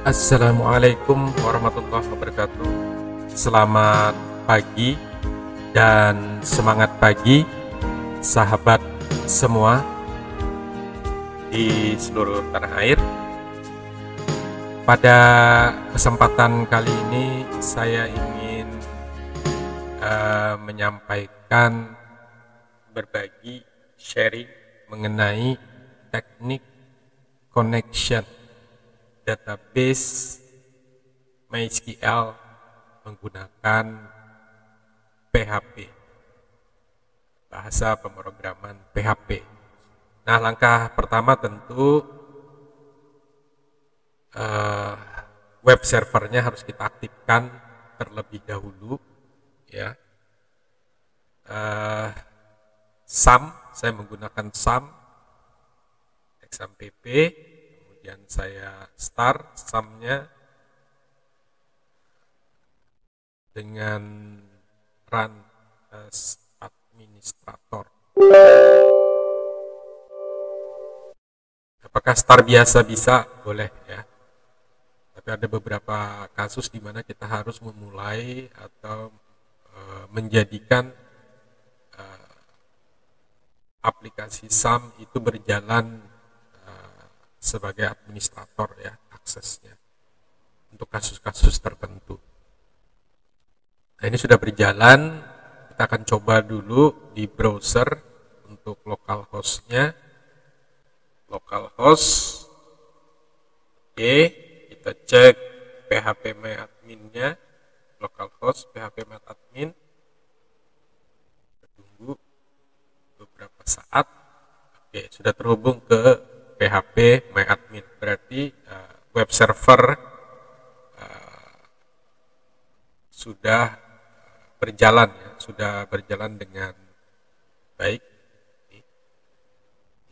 Assalamualaikum warahmatullahi wabarakatuh. Selamat pagi dan semangat pagi, sahabat semua di seluruh tanah air. Pada kesempatan kali ini saya ingin menyampaikan, berbagi, sharing mengenai teknik connection database MySQL menggunakan PHP, bahasa pemrograman PHP. Nah, langkah pertama tentu web servernya harus kita aktifkan terlebih dahulu, ya. SAM, saya menggunakan SAM XAMPP. Kemudian saya start SAM-nya dengan run as administrator. Apakah start biasa? Bisa, boleh ya. Tapi ada beberapa kasus di mana kita harus memulai atau menjadikan aplikasi SAM itu berjalan sebagai administrator, ya, aksesnya untuk kasus-kasus tertentu. Nah, ini sudah berjalan. Kita akan coba dulu di browser untuk localhost-nya. Localhost, oke, kita cek phpMyAdmin-nya, localhost phpMyAdmin. Kita tunggu beberapa saat. Oke, sudah terhubung ke phpMyAdmin, berarti web server sudah berjalan, ya, sudah berjalan dengan baik.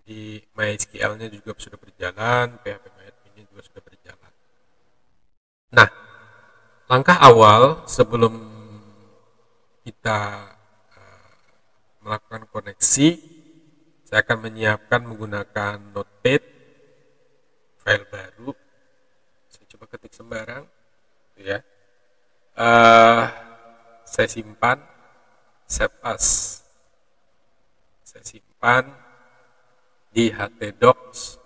Jadi MySQL-nya juga sudah berjalan, phpMyAdmin-nya juga sudah berjalan. Nah, langkah awal sebelum kita melakukan koneksi, saya akan menyiapkan menggunakan Notepad, file baru. Saya coba ketik sembarang, ya. Saya simpan, save as. Saya simpan di htdocs.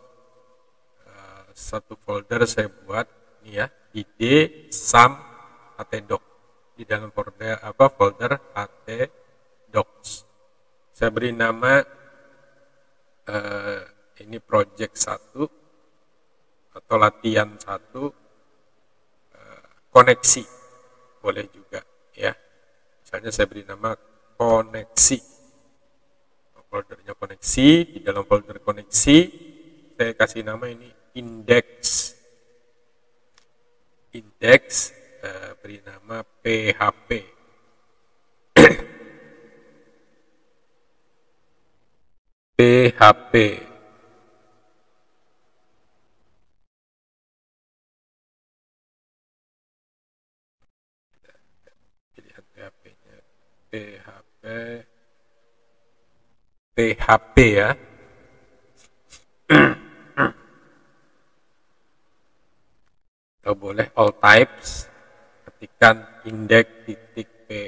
Satu folder saya buat, ini ya, id sam htdocs. Di dalam folder folder htdocs. Saya beri nama ini project 1 atau latihan 1, koneksi boleh juga, ya. Misalnya saya beri nama koneksi, foldernya koneksi. Di dalam folder koneksi saya kasih nama ini index, beri nama PHP. PHP. Pilihan PHP-nya PHP, ya. Atau boleh all types, ketikkan index.php,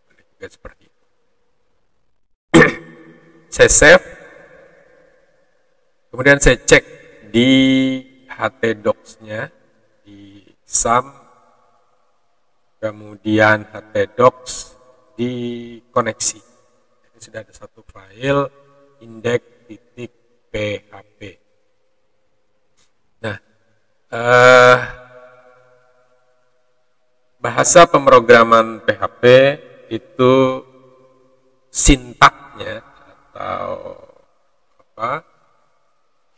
boleh juga seperti itu. Saya save, kemudian saya cek di htdocs-nya, di SAM, kemudian htdocs di koneksi. Ini sudah ada satu file index.php. Nah, bahasa pemrograman PHP itu sintaknya atau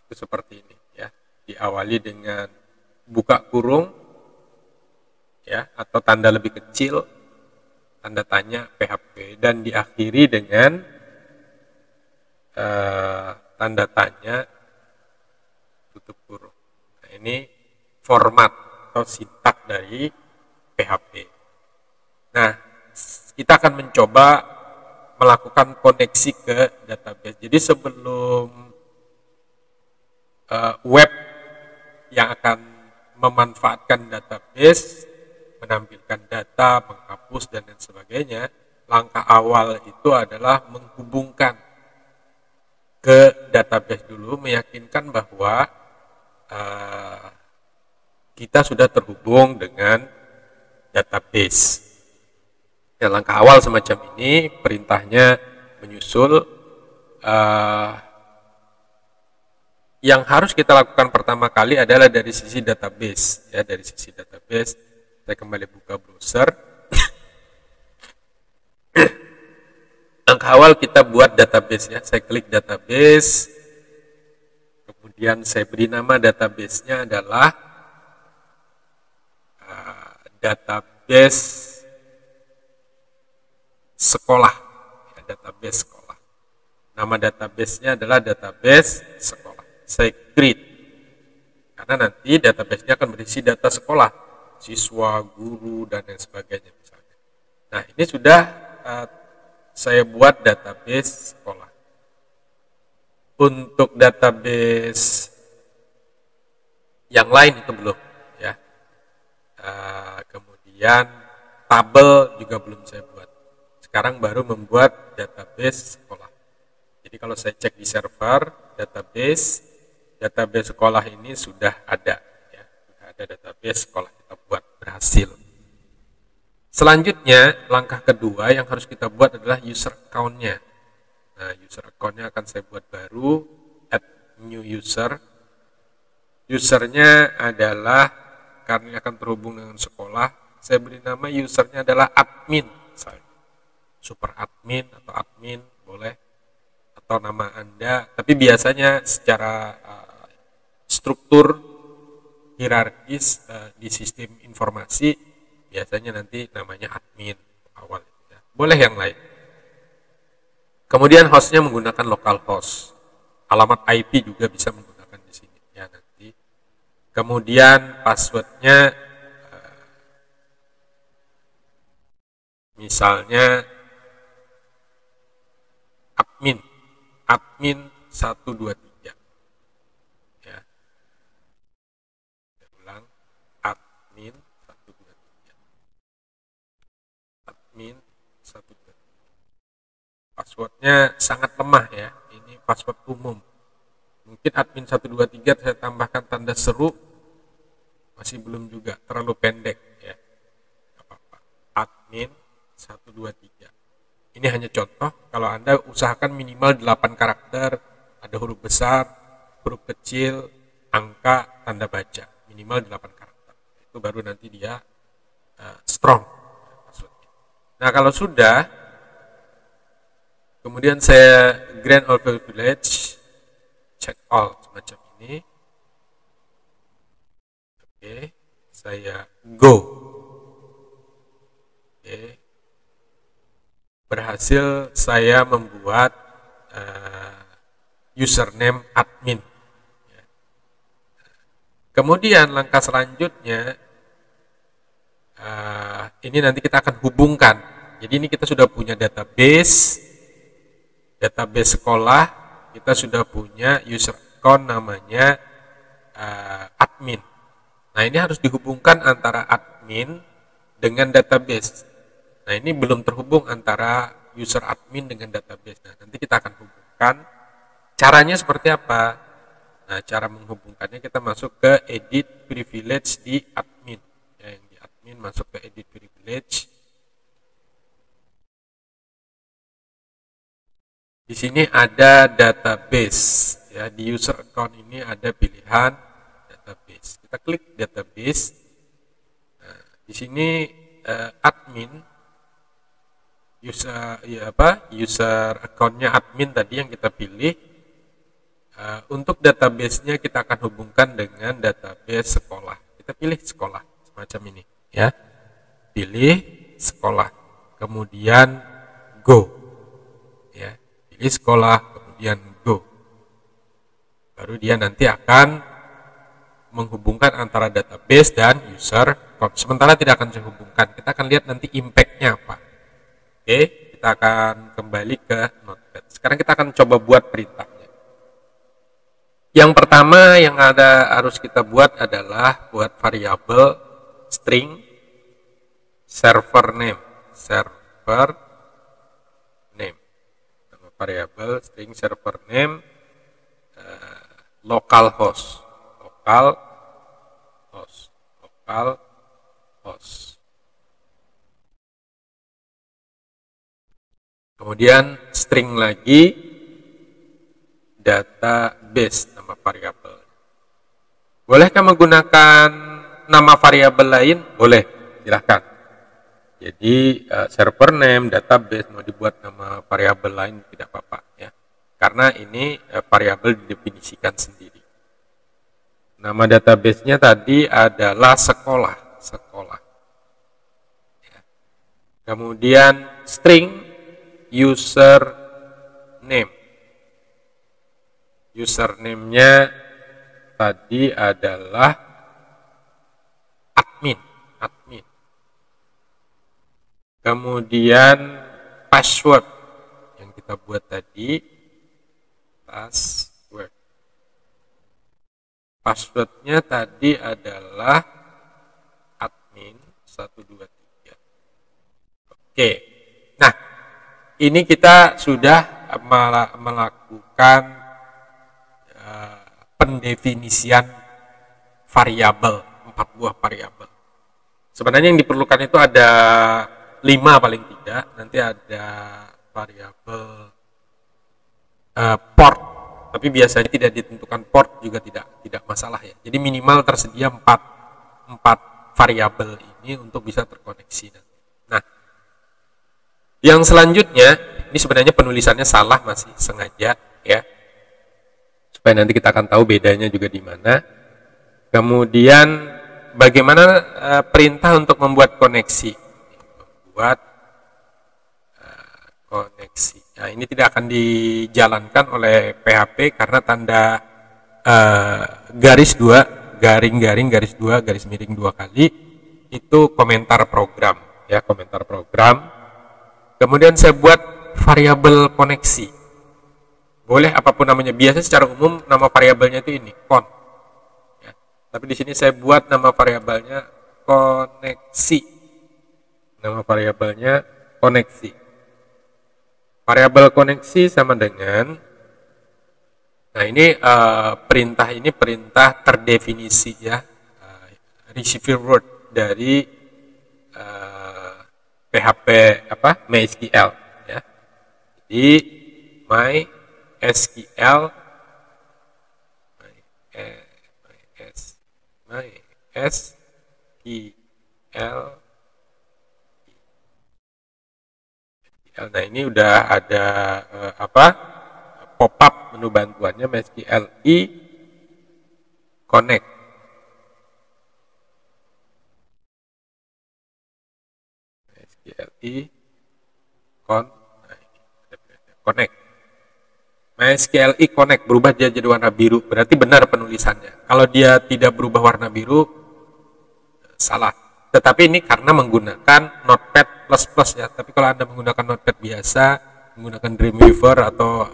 itu seperti ini, ya. Diawali dengan buka kurung, ya, atau tanda lebih kecil, tanda tanya PHP, dan diakhiri dengan tanda tanya tutup kurung. Nah, ini format atau sintak dari PHP. Nah, kita akan mencoba melakukan koneksi ke database. Jadi sebelum web yang akan memanfaatkan database, menampilkan data, menghapus, dan lain sebagainya, langkah awal itu adalah menghubungkan ke database dulu, meyakinkan bahwa kita sudah terhubung dengan database. Ya, langkah awal semacam ini, perintahnya menyusul. Yang harus kita lakukan pertama kali adalah dari sisi database. Ya, dari sisi database, saya kembali buka browser. Langkah awal kita buat database ya. Saya klik database, kemudian saya beri nama database-nya adalah database sekolah. Ya, database sekolah. Nama database-nya adalah database sekolah. Saya create, karena nanti database-nya akan berisi data sekolah, siswa, guru, dan lain sebagainya misalnya. Nah, ini sudah saya buat database sekolah. Untuk database yang lain itu belum, ya. Kemudian tabel juga belum saya buat. Sekarang baru membuat database sekolah. Jadi kalau saya cek di server database sekolah ini sudah ada, ya. Sudah ada database sekolah, kita buat berhasil. Selanjutnya, langkah kedua yang harus kita buat adalah user account-nya. Nah, user account-nya akan saya buat baru, add new user. Usernya adalah, karena akan terhubung dengan sekolah, saya beri nama usernya adalah admin, misalnya. Super admin atau admin, boleh. Atau nama Anda, tapi biasanya secara struktur hierarkis di sistem informasi biasanya nanti namanya admin awal, ya. Boleh yang lain. Kemudian hostnya menggunakan localhost, alamat IP juga bisa menggunakan di sini ya nanti. Kemudian passwordnya misalnya admin 123, ya. Saya ulang, admin 123. Passwordnya sangat lemah ya, ini password umum. Mungkin admin 123 saya tambahkan tanda seru, masih belum juga, terlalu pendek ya. Gak apa-apa. Admin 123. Ini hanya contoh, kalau Anda usahakan minimal 8 karakter, ada huruf besar, huruf kecil, angka, tanda baca. Minimal 8 karakter. Itu baru nanti dia strong. Nah, kalau sudah, kemudian saya grant all privilege, check all, semacam ini. Oke, saya go. Oke. Berhasil saya membuat username admin. Kemudian langkah selanjutnya, ini nanti kita akan hubungkan. Jadi ini kita sudah punya database sekolah, kita sudah punya user account namanya admin. Nah, ini harus dihubungkan antara admin dengan database. Nah, ini belum terhubung antara user admin dengan database. Nah, nanti kita akan hubungkan. Caranya seperti apa? Nah, cara menghubungkannya kita masuk ke edit privilege di admin. Ya, yang di admin masuk ke edit privilege. Di sini ada database. Ya, di user account ini ada pilihan database. Kita klik database. Nah, di sini admin. User account-nya admin tadi yang kita pilih. Untuk database-nya kita akan hubungkan dengan database sekolah. Kita pilih sekolah semacam ini, ya. Pilih sekolah, kemudian go, ya. Pilih sekolah, kemudian go. Baru dia nanti akan menghubungkan antara database dan user account. Sementara tidak akan dihubungkan. Kita akan lihat nanti impact-nya apa. Oke, kita akan kembali ke Notepad. Sekarang kita akan coba buat perintahnya. Yang pertama yang harus kita buat adalah buat variabel string server name. Nama variabel string server name localhost. Kemudian string lagi database nama variabel. Bolehkah menggunakan nama variabel lain? Boleh, silahkan. Jadi server name, database mau dibuat nama variabel lain tidak apa-apa ya. Karena ini variabel didefinisikan sendiri. Nama database-nya tadi adalah sekolah. Ya. Kemudian string username. Username-nya tadi adalah admin. Kemudian password yang kita buat tadi, passwordnya tadi adalah admin 123. Oke, nah ini kita sudah melakukan pendefinisian variabel, 4 buah variabel. Sebenarnya yang diperlukan itu ada 5 paling tidak. Nanti ada variabel port, tapi biasanya tidak ditentukan port juga tidak masalah ya. Jadi minimal tersedia 4 variabel ini untuk bisa terkoneksi. Nah, yang selanjutnya ini sebenarnya penulisannya salah, masih sengaja ya, supaya nanti kita akan tahu bedanya juga di mana. Kemudian bagaimana perintah untuk membuat koneksi? Koneksi. Nah, ini tidak akan dijalankan oleh PHP karena tanda garis 2, garing-garing garis 2, garis miring 2 kali itu komentar program ya, komentar program. Kemudian saya buat variabel koneksi. Boleh apapun namanya. Biasa secara umum nama variabelnya itu ini, kon. Ya. Tapi di sini saya buat nama variabelnya koneksi. Nama variabelnya koneksi. Variabel koneksi sama dengan, nah ini perintah terdefinisi ya, receiver word dari PHP MySQL ya. Jadi MySQL Nah ini udah ada pop-up menu bantuannya MySQLi Connect. MySQLi Connect. MySQLi Connect berubah jadi warna biru, berarti benar penulisannya. Kalau dia tidak berubah warna biru, salah. Tetapi ini karena menggunakan Notepad++ ya. Tapi kalau Anda menggunakan Notepad biasa, menggunakan Dreamweaver atau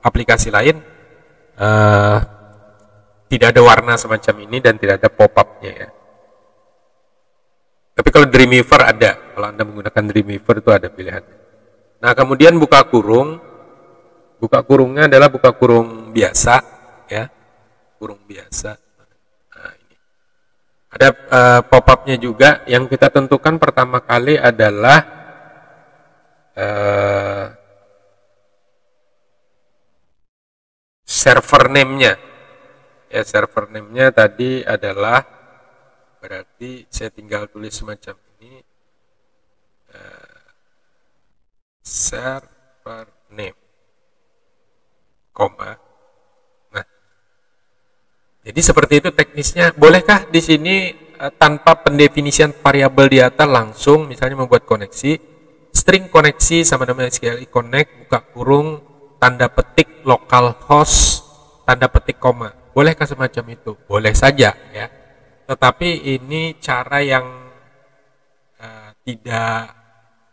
aplikasi lain, tidak ada warna semacam ini dan tidak ada pop-up-nya ya. Tapi kalau Dreamweaver ada, kalau Anda menggunakan Dreamweaver itu ada pilihannya. Nah, kemudian buka kurung. Buka kurungnya adalah buka kurung biasa ya. Kurung biasa. Ada pop-up-nya juga. Yang kita tentukan pertama kali adalah server name-nya. Ya, server name-nya tadi adalah, berarti saya tinggal tulis semacam ini, server name, koma. Jadi seperti itu teknisnya. Bolehkah di sini tanpa pendefinisian variabel di atas langsung misalnya membuat koneksi, string koneksi sama dengan MySQLi Connect, buka kurung, tanda petik localhost, tanda petik koma. Bolehkah semacam itu? Boleh saja ya. Tetapi ini cara yang tidak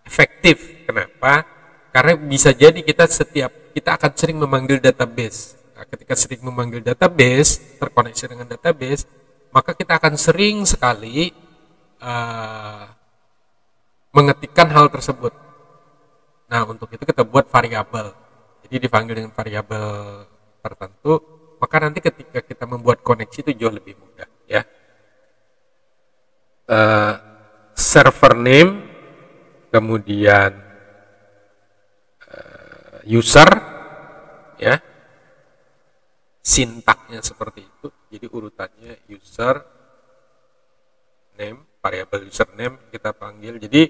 efektif. Kenapa? Karena bisa jadi kita akan sering memanggil database Nah, ketika sering memanggil database, terkoneksi dengan database, maka kita akan sering sekali mengetikkan hal tersebut. Nah, untuk itu kita buat variabel. Jadi dipanggil dengan variabel tertentu, maka nanti ketika kita membuat koneksi itu jauh lebih mudah, ya. Server name, kemudian user, ya. Sintaknya seperti itu. Jadi urutannya user name, variabel username kita panggil. Jadi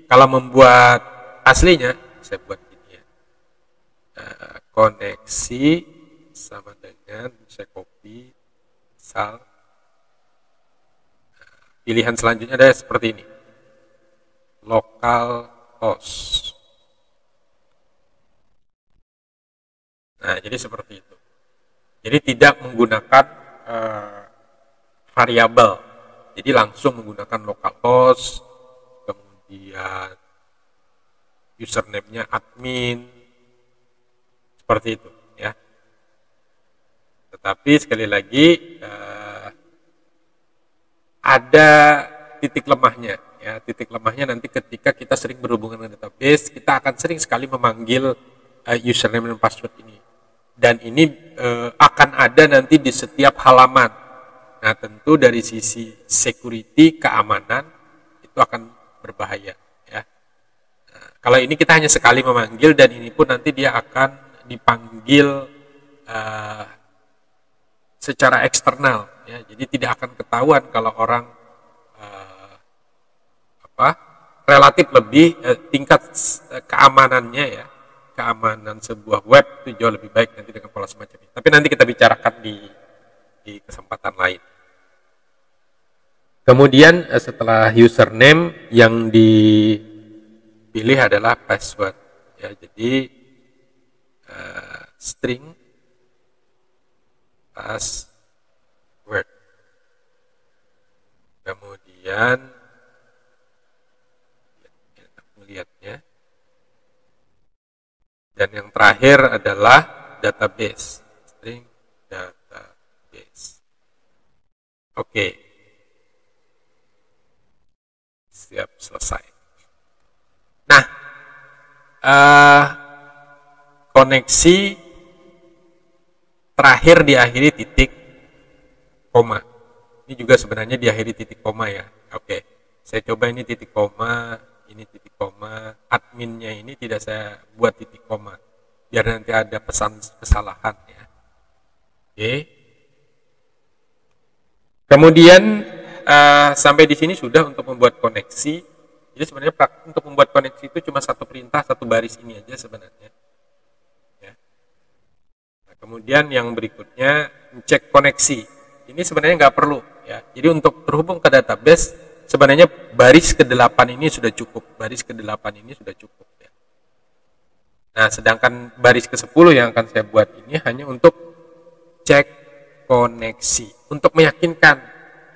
kalau membuat aslinya, saya buat gini ya. Koneksi sama dengan, saya copy, misal pilihan selanjutnya ada seperti ini, localhost. Nah, jadi seperti itu. Jadi tidak menggunakan variabel, jadi langsung menggunakan localhost, kemudian username-nya admin, seperti itu, ya. Tetapi sekali lagi ada titik lemahnya, ya. Titik lemahnya nanti ketika kita sering berhubungan dengan database, kita akan sering sekali memanggil username dan password ini. Dan ini akan ada nanti di setiap halaman. Nah, tentu dari sisi security, keamanan, itu akan berbahaya, ya. Nah, kalau ini kita hanya sekali memanggil, dan ini pun nanti dia akan dipanggil secara eksternal, ya. Jadi tidak akan ketahuan kalau orang relatif lebih tingkat keamanannya, ya. Keamanan sebuah web itu jauh lebih baik nanti dengan pola semacam ini. Tapi nanti kita bicarakan di kesempatan lain. Kemudian setelah username, yang dipilih adalah password, ya. Jadi string password. Kemudian melihatnya. Dan yang terakhir adalah database, string database. Oke. Siap, selesai. Nah, koneksi terakhir diakhiri titik koma. Ini juga sebenarnya diakhiri titik koma, ya. Oke. Saya coba ini titik koma. Ini titik koma, adminnya ini tidak saya buat titik koma, biar nanti ada pesan kesalahan, ya. Oke. Kemudian sampai di sini sudah untuk membuat koneksi. Jadi sebenarnya untuk membuat koneksi itu cuma satu perintah, satu baris ini aja sebenarnya, ya. Nah, kemudian yang berikutnya cek koneksi. Ini sebenarnya nggak perlu, ya. Jadi untuk terhubung ke database, sebenarnya baris ke-8 ini sudah cukup. Baris ke-8 ini sudah cukup, ya. Nah, sedangkan baris ke-10 yang akan saya buat ini hanya untuk cek koneksi, untuk meyakinkan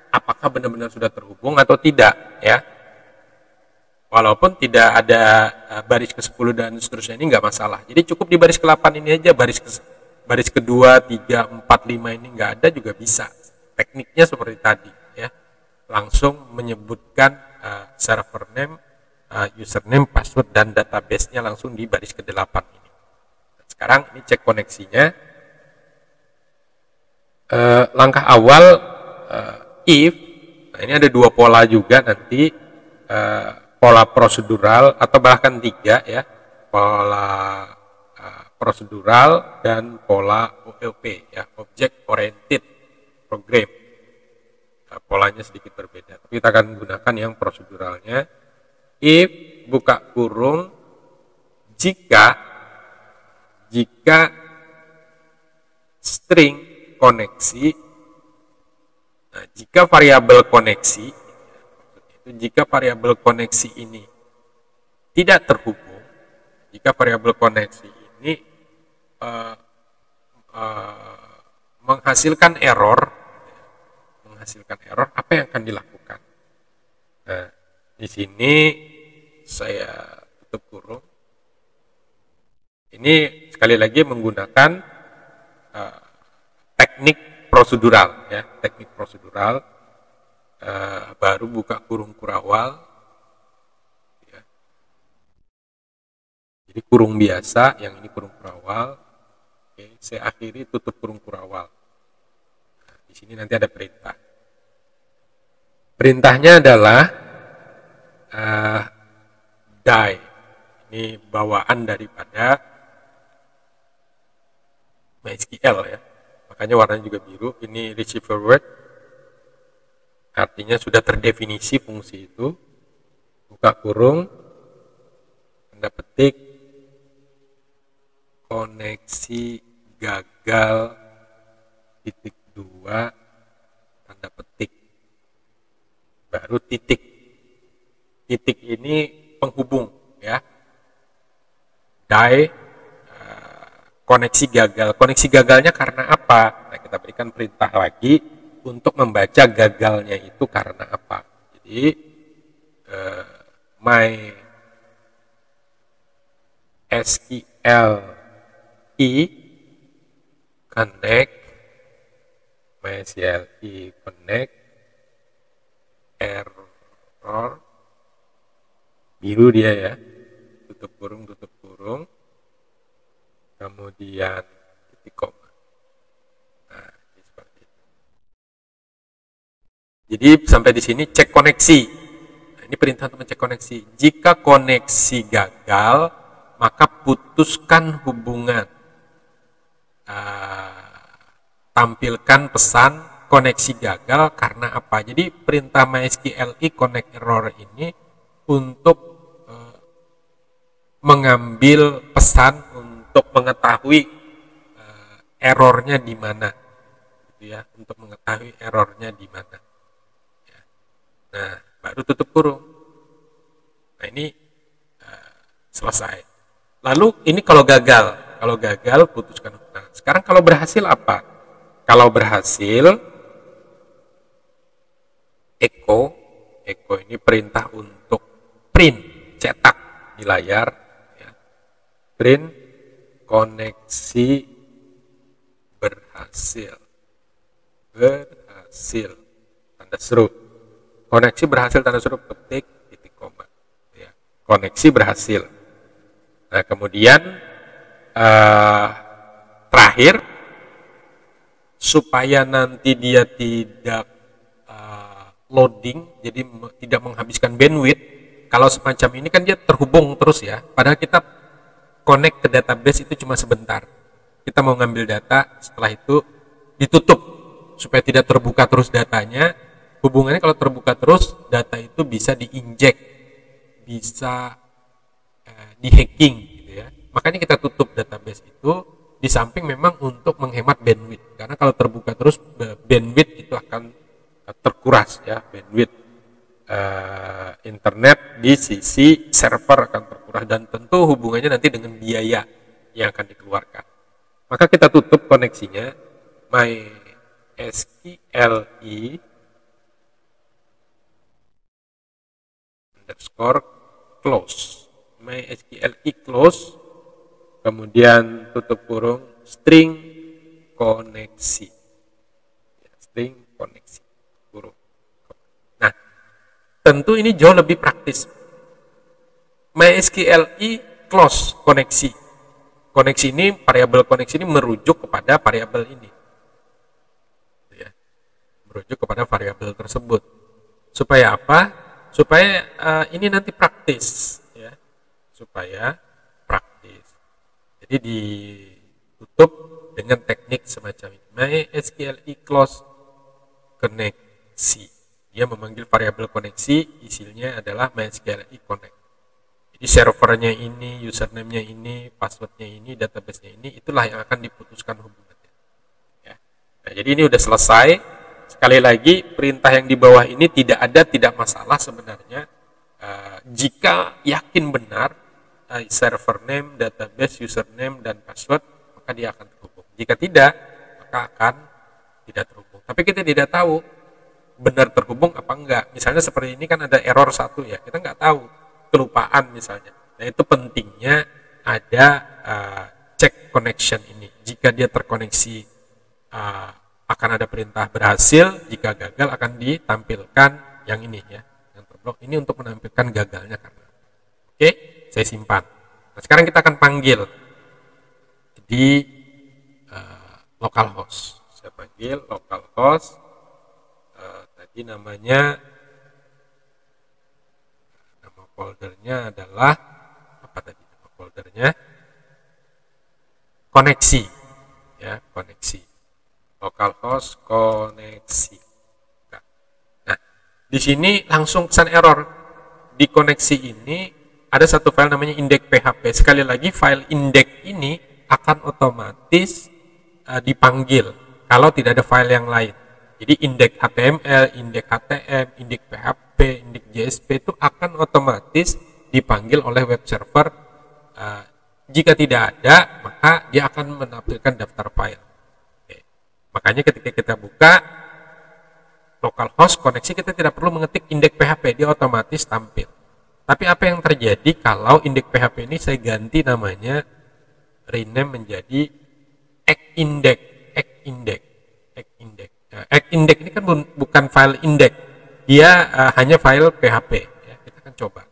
apakah benar-benar sudah terhubung atau tidak, ya. Walaupun tidak ada baris ke-10 dan seterusnya, ini nggak masalah. Jadi cukup di baris ke-8 ini aja, baris ke-2, 3, 4, 5 ini nggak ada juga bisa. Tekniknya seperti tadi, ya. Langsung menyebutkan server name, username, password, dan database-nya langsung di baris ke-8 ini. Sekarang ini cek koneksinya. Langkah awal if, nah ini ada dua pola juga nanti, pola prosedural atau bahkan 3, ya. Pola prosedural dan pola OOP, ya, Object Oriented Program. Polanya sedikit berbeda, tapi kita akan menggunakan yang proseduralnya. If buka kurung, jika string koneksi, nah, jika variabel koneksi, jika variabel koneksi ini tidak terhubung, jika variabel koneksi ini menghasilkan error, apa yang akan dilakukan? Nah, di sini saya tutup kurung. Ini sekali lagi menggunakan teknik prosedural ya, teknik prosedural. Baru buka kurung kurawal ya. Jadi kurung biasa, yang ini kurung kurawal. Oke, saya akhiri tutup kurung kurawal. Nah, di sini nanti ada perintah. Perintahnya adalah die. Ini bawaan daripada MySQL ya. Makanya warnanya juga biru. Ini receiver word. Artinya sudah terdefinisi fungsi itu. Buka kurung, tanda petik, koneksi gagal, titik 2, tanda petik. Baru titik. Titik ini penghubung ya. Die, koneksi gagal. Koneksi gagalnya karena apa? Nah, kita berikan perintah lagi untuk membaca gagalnya itu karena apa. Jadi my SQL connect, my SQL connect, error, biru dia ya, tutup kurung, kemudian titik koma. Nah, seperti itu. Jadi sampai di sini cek koneksi. Nah, ini perintah untuk mencek koneksi. Jika koneksi gagal, maka putuskan hubungan. Tampilkan pesan koneksi gagal karena apa. Jadi perintah MySQL connect error ini untuk mengambil pesan untuk mengetahui errornya di mana, gitu ya, untuk mengetahui errornya di mana. Ya. Nah, baru tutup kurung. Nah, ini selesai. Lalu ini kalau gagal putuskan. Nah, sekarang kalau berhasil apa? Kalau berhasil, echo ini perintah untuk print, cetak di layar, ya. Print koneksi berhasil, tanda seru. Koneksi berhasil, tanda seru, petik, titik koma. Ya. Koneksi berhasil. Nah, kemudian terakhir, supaya nanti dia tidak loading, jadi tidak menghabiskan bandwidth. Kalau semacam ini kan dia terhubung terus ya, padahal kita connect ke database itu cuma sebentar. Kita mau ngambil data, setelah itu ditutup supaya tidak terbuka terus datanya. Hubungannya kalau terbuka terus, data itu bisa diinjek, bisa di-hacking gitu ya. Makanya kita tutup database itu, di samping memang untuk menghemat bandwidth. Karena kalau terbuka terus, bandwidth itu akan terkuras ya, bandwidth internet di sisi server akan terkuras, dan tentu hubungannya nanti dengan biaya yang akan dikeluarkan. Maka kita tutup koneksinya, MySQL underscore close, MySQL close, kemudian tutup kurung, string koneksi, ya, string koneksi kurung. Nah, tentu ini jauh lebih praktis. MySQL close koneksi. Koneksi ini, variabel koneksi ini merujuk kepada variabel ini, ya, merujuk kepada variabel tersebut. Supaya apa? Supaya ini nanti praktis, ya, supaya praktis. Jadi ditutup dengan teknik semacam ini. MySQL close koneksi. Dia memanggil variabel koneksi, isinya adalah MySQL connect. Jadi servernya ini, username-nya ini, password-nya ini, database-nya ini, itulah yang akan diputuskan hubungannya. Ya. Nah, jadi ini udah selesai. Sekali lagi, perintah yang di bawah ini tidak masalah sebenarnya. Jika yakin benar server name, database, username, dan password, maka dia akan terhubung. Jika tidak, maka akan tidak terhubung. Tapi kita tidak tahu benar terhubung apa enggak. Misalnya seperti ini kan ada error 1 ya, kita nggak tahu, kelupaan misalnya. Nah, itu pentingnya ada check connection ini. Jika dia terkoneksi akan ada perintah berhasil, jika gagal akan ditampilkan yang ini ya, yang terblok ini untuk menampilkan gagalnya karena. Oke, saya simpan. Nah, sekarang kita akan panggil di localhost. Saya panggil localhost. Tadi namanya, nama foldernya adalah apa tadi? Nama foldernya koneksi, ya, koneksi. Localhost koneksi. Nah, di sini langsung pesan error. Di koneksi ini ada satu file namanya index.php. Sekali lagi, file index ini akan otomatis dipanggil kalau tidak ada file yang lain. Jadi index HTML, index HTM, index PHP, index JSP itu akan otomatis dipanggil oleh web server. Jika tidak ada, maka dia akan menampilkan daftar file. Oke. Makanya ketika kita buka localhost koneksi, kita tidak perlu mengetik index PHP, dia otomatis tampil. Tapi apa yang terjadi kalau index PHP ini saya ganti namanya, rename menjadi xindex. Nah, xindex ini kan bukan file index, dia hanya file PHP. Ya, kita akan coba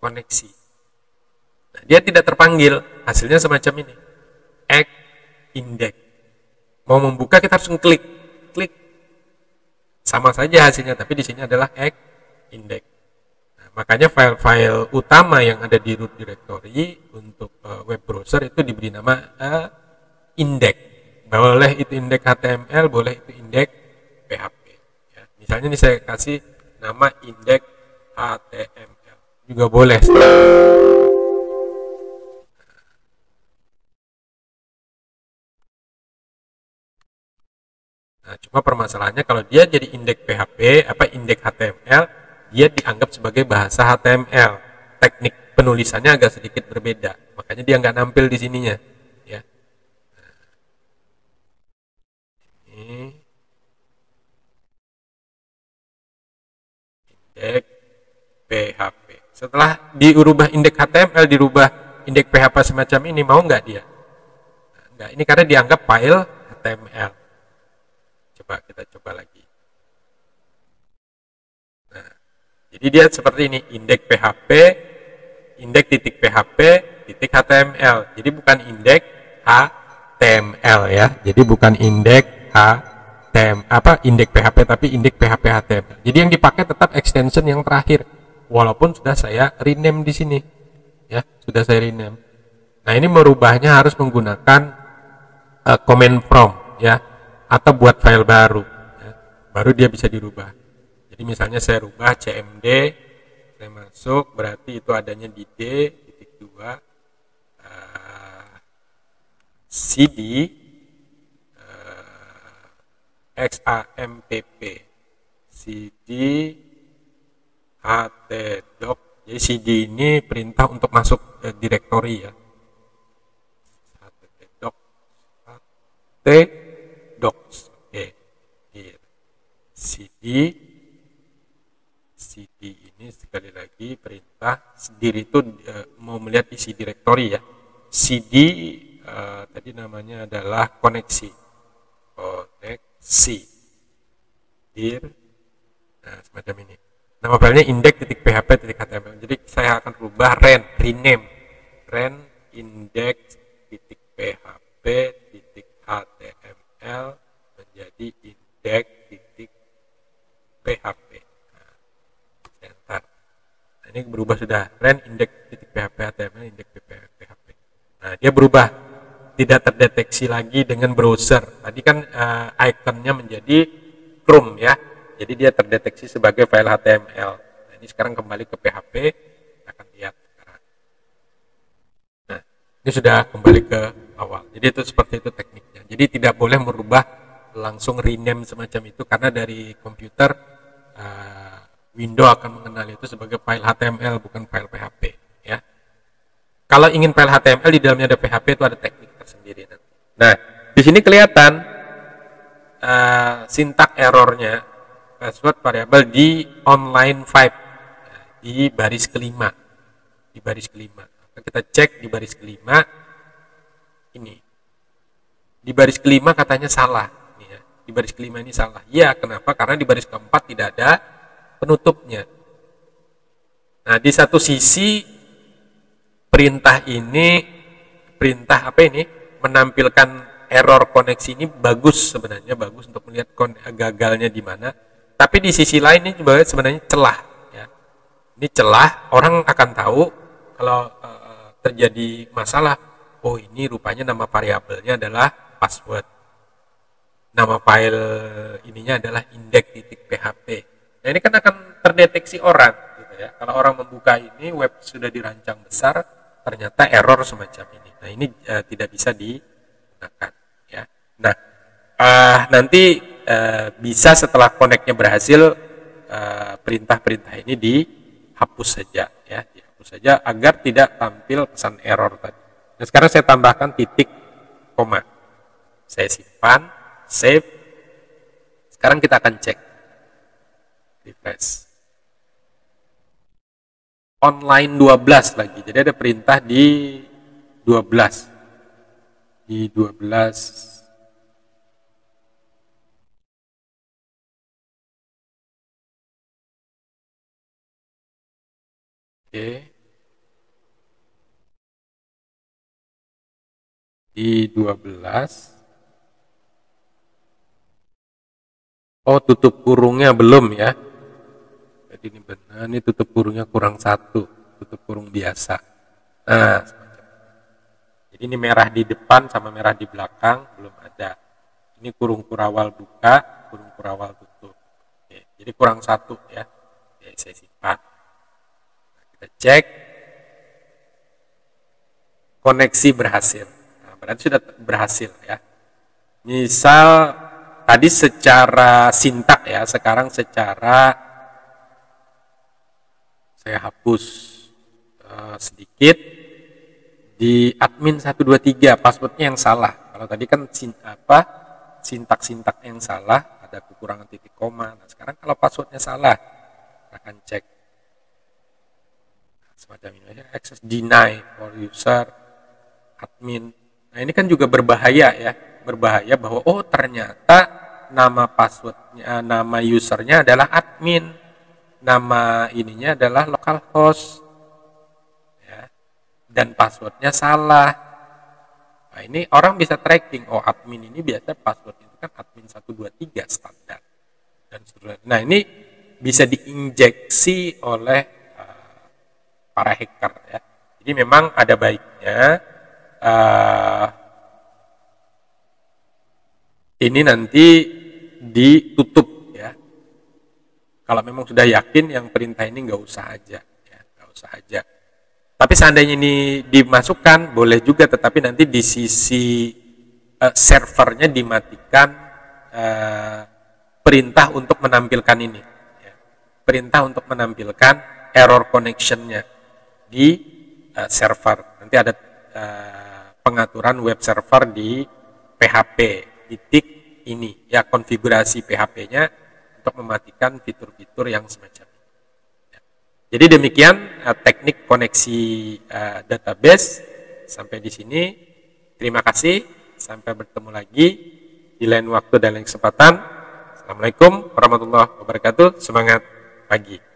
koneksi. Nah, dia tidak terpanggil, hasilnya semacam ini, xindex. Mau membuka kita harus klik, sama saja hasilnya, tapi di sini adalah xindex. Nah, makanya file-file utama yang ada di root directory untuk web browser itu diberi nama index. Boleh itu indeks HTML, boleh itu indeks PHP. Ya, misalnya ini saya kasih nama indeks HTML, juga boleh. Nah, cuma permasalahannya kalau dia jadi indeks PHP, indeks HTML, dia dianggap sebagai bahasa HTML. Teknik penulisannya agak sedikit berbeda, makanya dia nggak nampil di sininya. Ya. Indeks PHP. Setelah dirubah indeks HTML, dirubah indeks PHP semacam ini, mau nggak dia? Nah, nggak, ini karena dianggap file HTML. Coba kita coba lagi. Nah, jadi dia seperti ini, indeks PHP, indeks.php, .html. Jadi bukan indeks HTML ya. Jadi bukan indeks indeks PHP, tapi indeks PHP HTML. Jadi yang dipakai tetap extension yang terakhir, walaupun sudah saya rename di sini, ya sudah saya rename. Nah ini merubahnya harus menggunakan command prompt, ya, atau buat file baru, ya. Baru dia bisa dirubah. Jadi misalnya saya rubah cmd, saya masuk, berarti itu adanya di D.2 cd XAMPP cd htdoc. Jadi cd ini perintah untuk masuk direktori ya, htdocs. Oke, cd ini sekali lagi perintah sendiri itu mau melihat isi direktori ya. cd tadi namanya adalah koneksi dir, nah semacam ini. Nama filenya index.php.html. Jadi saya akan rubah rename index.php.html menjadi index.php. Nah, enter. Nah, ini berubah sudah, index.php.html index.php. Nah, dia berubah, tidak terdeteksi lagi dengan browser. Tadi kan ikonnya menjadi Chrome ya. Jadi dia terdeteksi sebagai file HTML. Nah, ini sekarang kembali ke PHP, kita akan lihat sekarang. Nah, ini sudah kembali ke awal. Jadi itu seperti itu tekniknya. Jadi tidak boleh merubah langsung rename semacam itu, karena dari komputer Windows akan mengenal itu sebagai file HTML, bukan file PHP ya. Kalau ingin file HTML di dalamnya ada PHP, itu ada teknik tersendiri nanti. Nah, di sini kelihatan sintak errornya, password variabel di online 5 di baris kelima. Di baris kelima. Kita cek di baris kelima ini. Di baris kelima katanya salah. Ini ya. di baris kelima ini salah. Ya, kenapa? Karena di baris keempat tidak ada penutupnya. Nah, di satu sisi perintah apa ini menampilkan error koneksi ini bagus, sebenarnya bagus untuk melihat gagalnya di mana. Tapi di sisi lain ini juga sebenarnya celah. Ya. Ini celah, orang akan tahu kalau terjadi masalah. Oh, ini rupanya nama variabelnya adalah password. Nama file ininya adalah index.php. Nah, ini kan akan terdeteksi orang. Gitu ya. Kalau orang membuka ini, web sudah dirancang besar, ternyata error semacam ini. Nah, ini tidak bisa digunakan. Ya. Nah, nanti bisa setelah connect-nya berhasil, perintah-perintah ini dihapus saja, ya, dihapus saja agar tidak tampil pesan error tadi. Nah, sekarang saya tambahkan titik koma. Saya simpan, save. Sekarang kita akan cek, refresh. Online 12 lagi. Jadi ada perintah di 12. Di 12. Oke. Di 12. Oh, tutup kurungnya belum ya. Jadi ini benar, ini tutup kurungnya kurang 1. Tutup kurung biasa. Nah, jadi ini merah di depan sama merah di belakang belum ada. Ini kurung kurawal buka, kurung kurawal tutup. Oke, jadi kurang 1 ya. Oke, saya simpan. Nah, kita cek. Koneksi berhasil. Nah, berarti sudah berhasil ya. Misal tadi secara sintak ya, sekarang secara saya hapus sedikit di admin 123 passwordnya yang salah. Kalau tadi kan sintak-sintak yang salah, ada kekurangan titik koma. Nah, sekarang kalau passwordnya salah, akan cek semacam ini ya, access deny for user admin. Nah, ini kan juga berbahaya ya, berbahaya bahwa oh ternyata nama passwordnya, nama usernya adalah admin, nama ininya adalah localhost, ya, dan passwordnya salah. Nah, ini orang bisa tracking, oh admin ini biasa password itu kan admin 123 standar dan seterusnya. Nah, ini bisa diinjeksi oleh para hacker ya. Jadi memang ada baiknya ini nanti ditutup ya. Kalau memang sudah yakin yang perintah ini nggak usah aja, ya, nggak usah aja. Tapi seandainya ini dimasukkan boleh juga, tetapi nanti di sisi servernya dimatikan perintah untuk menampilkan ini, ya. Perintah untuk menampilkan error connection-nya di server. Nanti ada pengaturan web server di PHP titik ini ya, konfigurasi PHP-nya untuk mematikan fitur-fitur yang semacam ini. Ya. Jadi demikian teknik koneksi database. Sampai di sini. Terima kasih. Sampai bertemu lagi di lain waktu dan lain kesempatan. Assalamualaikum warahmatullahi wabarakatuh. Semangat pagi.